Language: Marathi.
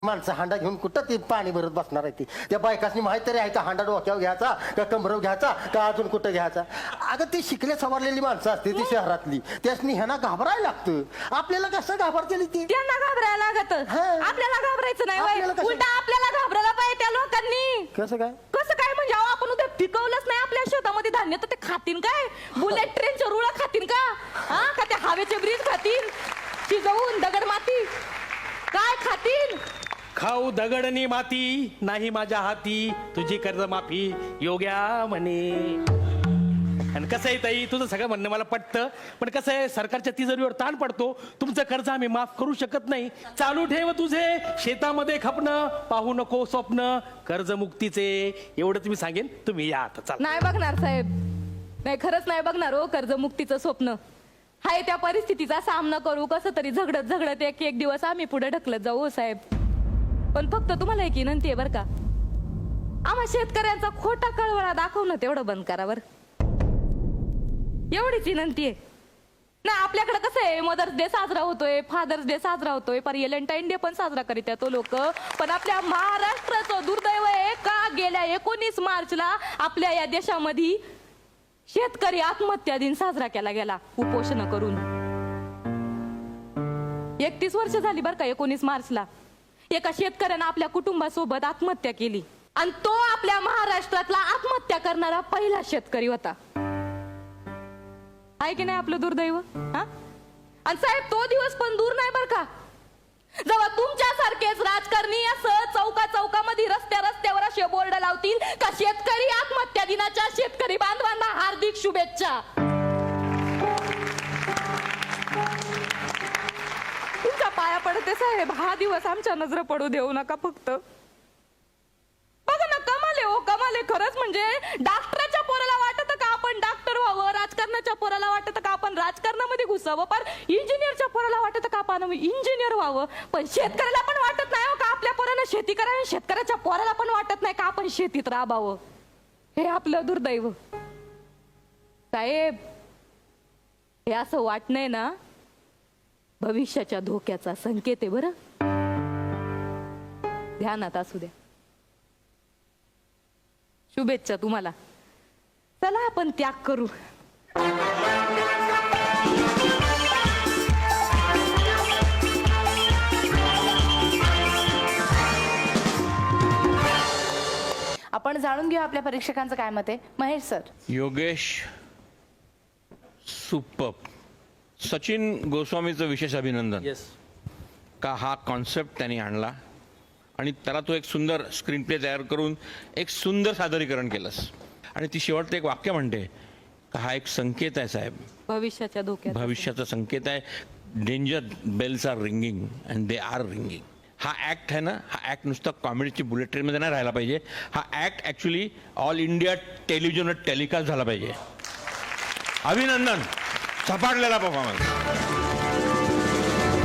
माणसं हांडा घेऊन कुठं ते पाणी भरत बसणार आहे ती. त्या बायकासनी माहित तरी आहे का हांडा डोक्यावर घ्यायचा का कमरवर घ्यायचा का अजून कुठं घ्यायचा. अगं ती शिकल्या सवरलेली माणसं असते ती शहरातली, त्यासनी ह्यांना घाबरायला लागतं. आपल्याला कसं घाबरतेली ती, त्यांना घाबरायला लागत, आपल्याला घाबरायचं नाही. उलटा आपल्याला घाबरायला पाहिजे त्या लोकांनी. कसं काय कसं काय म्हणजे अहो, आपण उद्या पिकवलंच नाही आपल्या शेतामध्ये धान्य तर ते खातील काय? बुलेट ट्रेनच्या रुळा खातील का? हा का ते हवेचे ब्रिज खातील? शिजवून दगड माती काय खातील? खाऊ दगडनी माती नाही माझ्या हाती, तुझी कर्जमाफी योग्या म्हणे. आणि कसं आहे ताई, तुझं सगळं म्हणणं मला पटतं, पण कसं आहे सरकारच्या तिजोरीवर ताण पडतो. तुमचं कर्ज आम्ही माफ करू शकत नाही. चालू ठेव तुझे शेतामध्ये खपणं, पाहू नको स्वप्न कर्जमुक्तीचे. एवढं तुम्ही सांगेन. तुम्ही या आता चला. नाही बघणार साहेब, नाही खरंच नाही बघणार हो कर्जमुक्तीचं स्वप्न. हाय त्या परिस्थितीचा सामना करू, कसं तरी झगडत झगडत एक एक दिवस आम्ही पुढे ढकलत जाऊ हो साहेब. पण फक्त तुम्हाला एक विनंती आहे बरं का, आम्हा शेतकऱ्यांचा खोटा कळवळा दाखवणं तेवढं बंद करा बरं, एवढीच विनंती आहे. ना आपल्याकडे कसं आहे, मदर्स डे साजरा होतोय, फादर्स डे साजरा होतोय, पर व्हॅलेंटाईन डे पण साजरा करीत तो लोक. पण आपल्या महाराष्ट्राचं दुर्दैव आहे का गेल्या 19 मार्चला आपल्या या देशामध्ये शेतकरी आत्महत्या दिन साजरा केला गेला उपोषण करून. 31 वर्ष झाली बरं का. 19 मार्चला एका शेतकऱ्यानं आपल्या कुटुंबासोबत आत्महत्या केली आणि तो आपल्या महाराष्ट्रातला आत्महत्या करणारा पहिला शेतकरी होता. आहे की नाही आपलं दुर्दैव? हा आणि साहेब तो दिवस पण दूर नाही बरं का, जेव्हा तुमच्यासारखेच राजकारणी असं चौका चौकामध्ये रस्त्या रस्त्यावर असे बोर्ड लावतील का शेतकरी आत्महत्या दिनाच्या शेतकरी बांधवांना हार्दिक शुभेच्छा. तुमच्या पाया पडते साहेब, हा दिवस आमच्या नजर पडू देऊ नका फक्त. बघा ना, कमाले हो कमाले खरंच. म्हणजे डॉक्टरच्या पोराला वाटत का आपण डॉक्टर व्हावं, राजकारणाच्या पोराला वाटत का आपण राजकारणामध्ये घुसावं, पण इंजिनियरच्या पोराला वाटत का आपण इंजिनियर व्हावं, पण शेतकऱ्याला पण वाटत नाही हो का आपल्या पोरानं शेती करावी, शेतकऱ्याच्या पोराला पण वाटत नाही का आपण शेतीत राबावं. हे आपलं दुर्दैव साहेब. हे असं वाटणंय ना भविष्याच्या धोक्याचा संकेत आहे बरं, ध्यानात असू द्या. शुभेच्छा तुम्हाला. चला आपण त्याग करू. आपण जाणून घेऊ आपल्या परीक्षकांचं काय मत आहे. महेश सर. योगेश सुपर. सचिन गोस्वामीचं विशेष अभिनंदन. येस. का हा कॉन्सेप्ट त्यांनी आणला आणि त्याला तो एक सुंदर स्क्रीन प्ले तयार करून एक सुंदर सादरीकरण केलंस. आणि ती शेवटचं एक वाक्य म्हणते का हा एक संकेत आहे साहेब, भविष्याच्या धोक्यात, भविष्याचा संकेत आहे. Danger bells are ringing and they are ringing. हा ॲक्ट आहे ना, हा ॲक्ट नुसतं कॉमेडीची बुलेट ट्रेनमध्ये नाही राहायला पाहिजे. हा ॲक्ट ॲक्च्युली ऑल इंडिया टेलिव्हिजनवर टेलिकास्ट झाला पाहिजे. अभिनंदन. झपाटलेला परफॉर्मन्स.